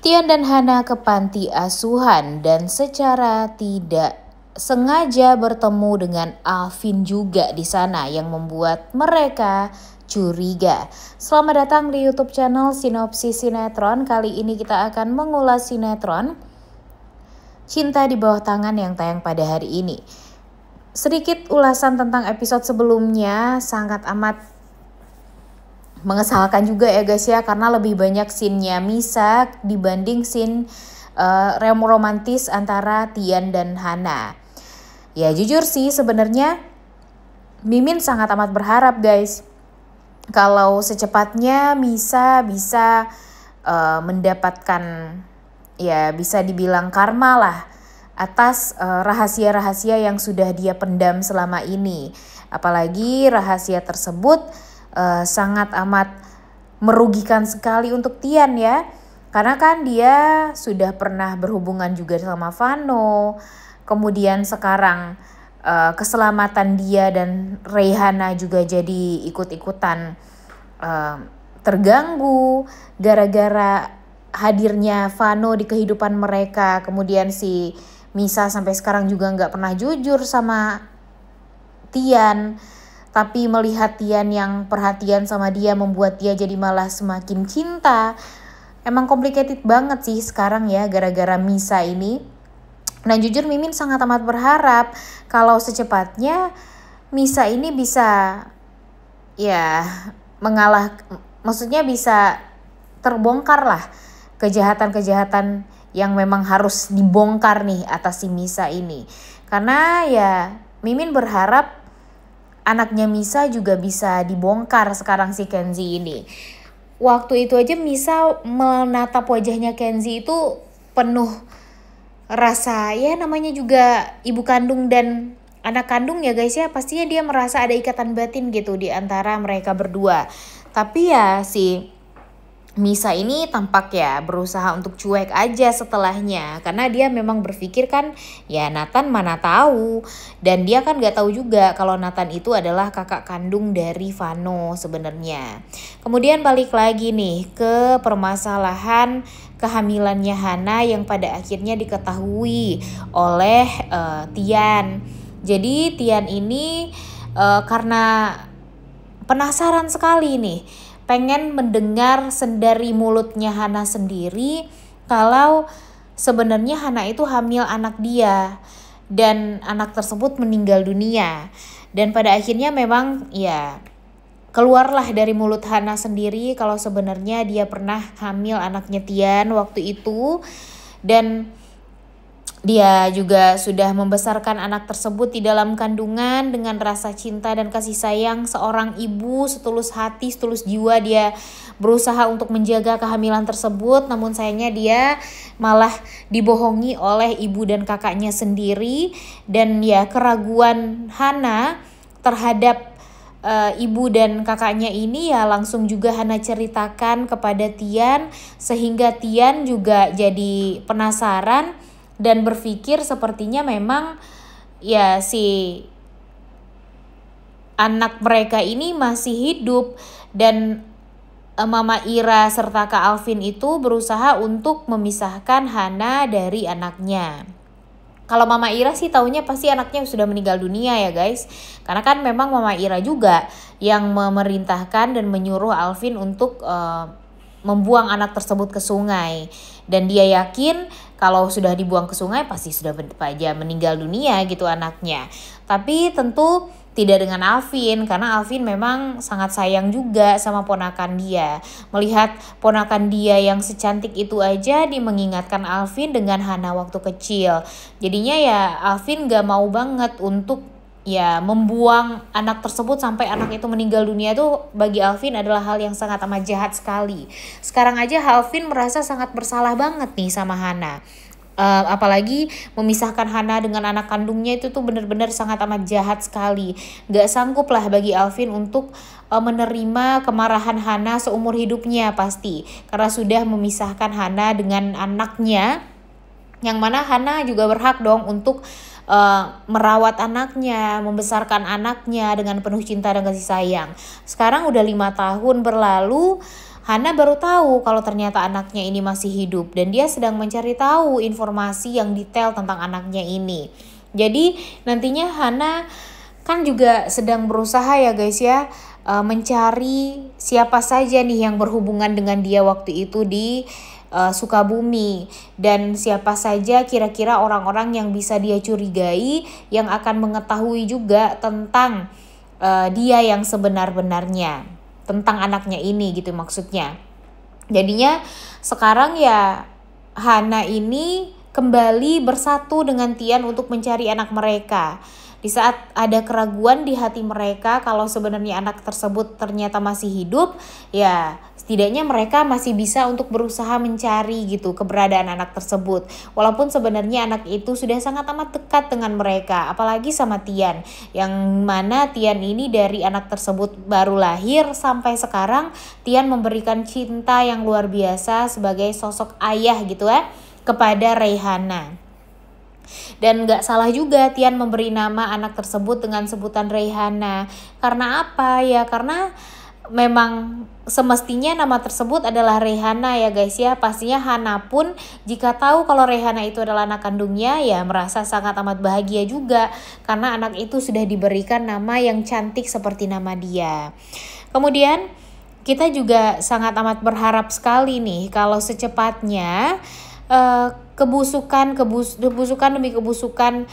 Tian dan Hana ke panti asuhan dan secara tidak sengaja bertemu dengan Alvin juga di sana yang membuat mereka curiga. Selamat datang di YouTube channel Sinopsis Sinetron. Kali ini kita akan mengulas sinetron Cinta di Bawah Tangan yang tayang pada hari ini. Sedikit ulasan tentang episode sebelumnya, sangat amat mengesalkan juga ya guys ya, karena lebih banyak scene-nya Misa dibanding scene romantis antara Tian dan Hana. Ya jujur sih sebenarnya Mimin sangat amat berharap guys kalau secepatnya Misa bisa mendapatkan, ya bisa dibilang karma lah atas rahasia-rahasia yang sudah dia pendam selama ini. Apalagi rahasia tersebut sangat amat merugikan sekali untuk Tian ya. Karena kan dia sudah pernah berhubungan juga sama Vano. Kemudian sekarang keselamatan dia dan Reyhana juga jadi ikut-ikutan terganggu gara-gara hadirnya Vano di kehidupan mereka. Kemudian si Misa sampai sekarang juga nggak pernah jujur sama Tian. Tapi melihat Tian yang perhatian sama dia membuat dia jadi malah semakin cinta. Emang complicated banget sih sekarang ya gara-gara Misa ini. Nah jujur Mimin sangat amat berharap kalau secepatnya Misa ini bisa ya maksudnya bisa terbongkar lah kejahatan-kejahatan yang memang harus dibongkar nih atas si Misa ini. Karena ya Mimin berharap anaknya Misa juga bisa dibongkar sekarang si Kenzi ini. Waktu itu aja Misa menatap wajahnya Kenzi itu penuh rasa, ya namanya juga ibu kandung dan anak kandung ya guys ya. Pastinya dia merasa ada ikatan batin gitu di antara mereka berdua. Tapi ya si Misa ini tampak ya berusaha untuk cuek aja setelahnya. Karena dia memang berpikir kan ya Nathan mana tahu. Dan dia kan gak tahu juga kalau Nathan itu adalah kakak kandung dari Vano sebenarnya. Kemudian balik lagi nih ke permasalahan kehamilannya Hana yang pada akhirnya diketahui oleh Tian. Jadi Tian ini karena penasaran sekali nih, pengen mendengar dari mulutnya Hana sendiri kalau sebenarnya Hana itu hamil anak dia dan anak tersebut meninggal dunia. Dan pada akhirnya memang ya keluarlah dari mulut Hana sendiri kalau sebenarnya dia pernah hamil anaknya Tian waktu itu. Dan dia juga sudah membesarkan anak tersebut di dalam kandungan dengan rasa cinta dan kasih sayang seorang ibu. Setulus hati, setulus jiwa dia berusaha untuk menjaga kehamilan tersebut. Namun sayangnya dia malah dibohongi oleh ibu dan kakaknya sendiri. Dan ya keraguan Hana terhadap ibu dan kakaknya ini ya langsung juga Hana ceritakan kepada Tian. Sehingga Tian juga jadi penasaran dan berpikir sepertinya memang ya si anak mereka ini masih hidup. Dan Mama Ira serta Kak Alvin itu berusaha untuk memisahkan Hana dari anaknya. Kalau Mama Ira sih taunya pasti anaknya sudah meninggal dunia ya guys. Karena kan memang Mama Ira juga yang memerintahkan dan menyuruh Alvin untuk membuang anak tersebut ke sungai. Dan dia yakin kalau sudah dibuang ke sungai pasti sudah aja meninggal dunia gitu anaknya. Tapi tentu tidak dengan Alvin, karena Alvin memang sangat sayang juga sama ponakan dia. Melihat ponakan dia yang secantik itu aja mengingatkan Alvin dengan Hana waktu kecil. Jadinya ya Alvin gak mau banget untuk ya membuang anak tersebut sampai anak itu meninggal dunia. Itu bagi Alvin adalah hal yang sangat amat jahat sekali. Sekarang aja Alvin merasa sangat bersalah banget nih sama Hana. Apalagi memisahkan Hana dengan anak kandungnya itu tuh benar-benar sangat amat jahat sekali. Gak sanggup lah bagi Alvin untuk menerima kemarahan Hana seumur hidupnya pasti. Karena sudah memisahkan Hana dengan anaknya, yang mana Hana juga berhak dong untuk merawat anaknya, membesarkan anaknya dengan penuh cinta dan kasih sayang. Sekarang udah 5 tahun berlalu, Hana baru tahu kalau ternyata anaknya ini masih hidup dan dia sedang mencari tahu informasi yang detail tentang anaknya ini. Jadi nantinya Hana kan juga sedang berusaha ya guys ya, mencari siapa saja nih yang berhubungan dengan dia waktu itu di Sukabumi, dan siapa saja kira-kira orang-orang yang bisa dia curigai yang akan mengetahui juga tentang dia yang sebenar-benarnya, tentang anaknya ini gitu maksudnya. Jadinya sekarang ya Hana ini kembali bersatu dengan Tian untuk mencari anak mereka. Di saat ada keraguan di hati mereka kalau sebenarnya anak tersebut ternyata masih hidup, ya setidaknya mereka masih bisa untuk berusaha mencari gitu keberadaan anak tersebut. Walaupun sebenarnya anak itu sudah sangat amat dekat dengan mereka, apalagi sama Tian. Yang mana Tian ini dari anak tersebut baru lahir sampai sekarang, Tian memberikan cinta yang luar biasa sebagai sosok ayah gitu ya kepada Raihana. Dan gak salah juga Tian memberi nama anak tersebut dengan sebutan Raihana. Karena apa ya? Karena memang semestinya nama tersebut adalah Raihana ya guys ya. Pastinya Hana pun jika tahu kalau Raihana itu adalah anak kandungnya ya merasa sangat amat bahagia juga. Karena anak itu sudah diberikan nama yang cantik seperti nama dia. Kemudian kita juga sangat amat berharap sekali nih kalau secepatnya kebusukan demi kebusukan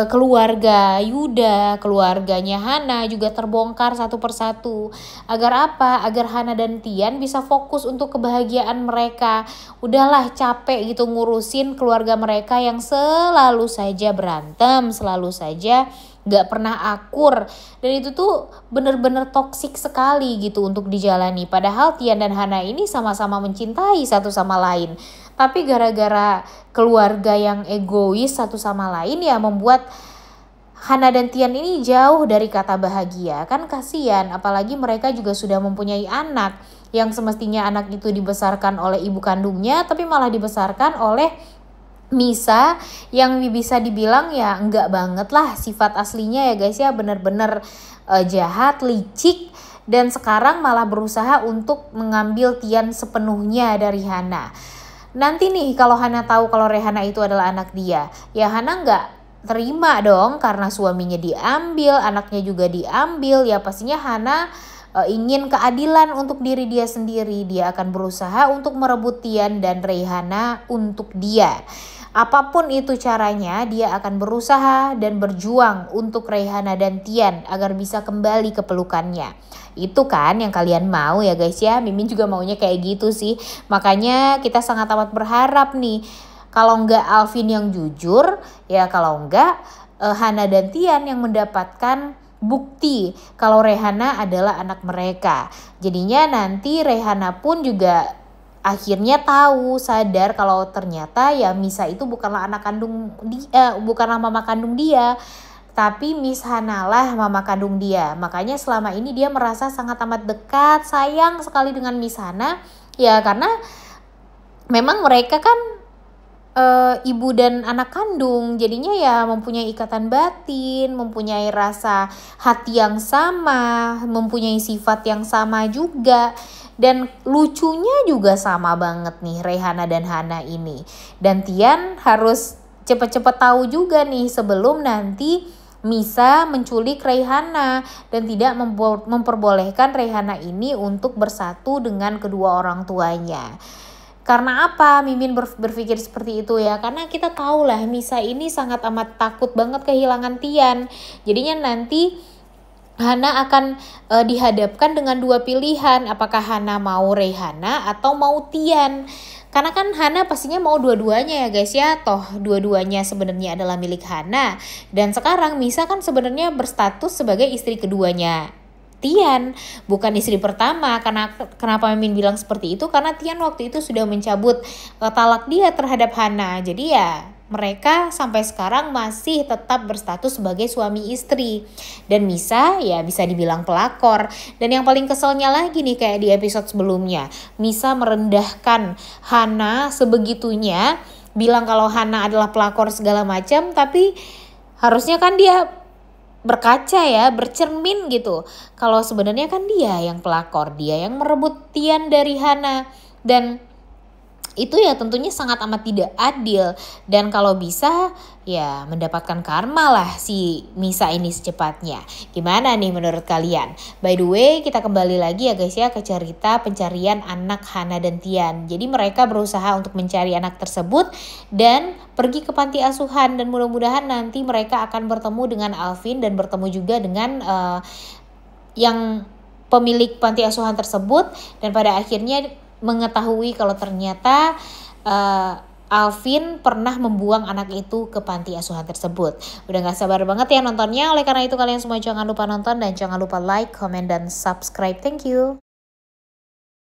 keluarga Yuda, keluarganya Hana juga terbongkar satu persatu. Agar apa? Agar Hana dan Tian bisa fokus untuk kebahagiaan mereka. Udahlah capek gitu ngurusin keluarga mereka yang selalu saja berantem, selalu saja gak pernah akur, dan itu tuh bener-bener toksik sekali gitu untuk dijalani. Padahal Tian dan Hana ini sama-sama mencintai satu sama lain, tapi gara-gara keluarga yang egois satu sama lain ya membuat Hana dan Tian ini jauh dari kata bahagia. Kan kasihan, apalagi mereka juga sudah mempunyai anak yang semestinya anak itu dibesarkan oleh ibu kandungnya, tapi malah dibesarkan oleh Misa yang bisa dibilang ya enggak banget lah sifat aslinya ya guys ya, bener-bener jahat, licik, dan sekarang malah berusaha untuk mengambil Tian sepenuhnya dari Hana. Nanti nih kalau Hana tahu kalau Raihana itu adalah anak dia, ya Hana enggak terima dong karena suaminya diambil, anaknya juga diambil, ya pastinya Hana ingin keadilan untuk diri dia sendiri. Dia akan berusaha untuk merebut Tian dan Raihana untuk dia. Apapun itu caranya, dia akan berusaha dan berjuang untuk Raihana dan Tian agar bisa kembali ke pelukannya. Itu kan yang kalian mau ya guys ya. Mimin juga maunya kayak gitu sih. Makanya kita sangat amat berharap nih, kalau enggak Alvin yang jujur, ya kalau enggak Hana dan Tian yang mendapatkan bukti kalau Raihana adalah anak mereka. Jadinya nanti Raihana pun juga akhirnya tahu, sadar kalau ternyata ya Misa itu bukanlah anak kandung dia, bukanlah mama kandung dia, tapi Miss Hana lah mama kandung dia. Makanya selama ini dia merasa sangat amat dekat, sayang sekali dengan Miss Hana. Ya karena memang mereka kan ibu dan anak kandung, jadinya ya mempunyai ikatan batin, mempunyai rasa hati yang sama, mempunyai sifat yang sama juga. Dan lucunya juga sama banget nih Raihana dan Hana ini. Dan Tian harus cepet-cepet tahu juga nih sebelum nanti Misa menculik Raihana dan tidak memperbolehkan Raihana ini untuk bersatu dengan kedua orang tuanya. Karena apa Mimin berpikir seperti itu ya? Karena kita tahu lah Misa ini sangat amat takut banget kehilangan Tian. Jadinya nanti Hana akan dihadapkan dengan dua pilihan. Apakah Hana mau Raihana atau mau Tian? Karena kan Hana pastinya mau dua-duanya ya guys ya. Toh dua-duanya sebenarnya adalah milik Hana. Dan sekarang Misa kan sebenarnya berstatus sebagai istri keduanya Tian, bukan istri pertama. Kenapa Mimin bilang seperti itu? Karena Tian waktu itu sudah mencabut talak dia terhadap Hana. Jadi ya mereka sampai sekarang masih tetap berstatus sebagai suami istri. Dan Misa ya bisa dibilang pelakor. Dan yang paling keselnya lagi nih kayak di episode sebelumnya, Misa merendahkan Hana sebegitunya, bilang kalau Hana adalah pelakor segala macam. Tapi harusnya kan dia berkaca ya, bercermin gitu. Kalau sebenarnya kan dia yang pelakor, dia yang merebut Tian dari Hana. Dan itu ya tentunya sangat amat tidak adil. Dan kalau bisa ya mendapatkan karma lah si Misa ini secepatnya. Gimana nih menurut kalian? By the way, kita kembali lagi ya guys ya ke cerita pencarian anak Hana dan Tian. Jadi mereka berusaha untuk mencari anak tersebut dan pergi ke panti asuhan. Dan mudah-mudahan nanti mereka akan bertemu dengan Alvin dan bertemu juga dengan yang pemilik panti asuhan tersebut. Dan pada akhirnya mengetahui kalau ternyata Alvin pernah membuang anak itu ke panti asuhan tersebut. Udah gak sabar banget ya nontonnya. Oleh karena itu kalian semua jangan lupa nonton dan jangan lupa like, comment, dan subscribe. Thank you.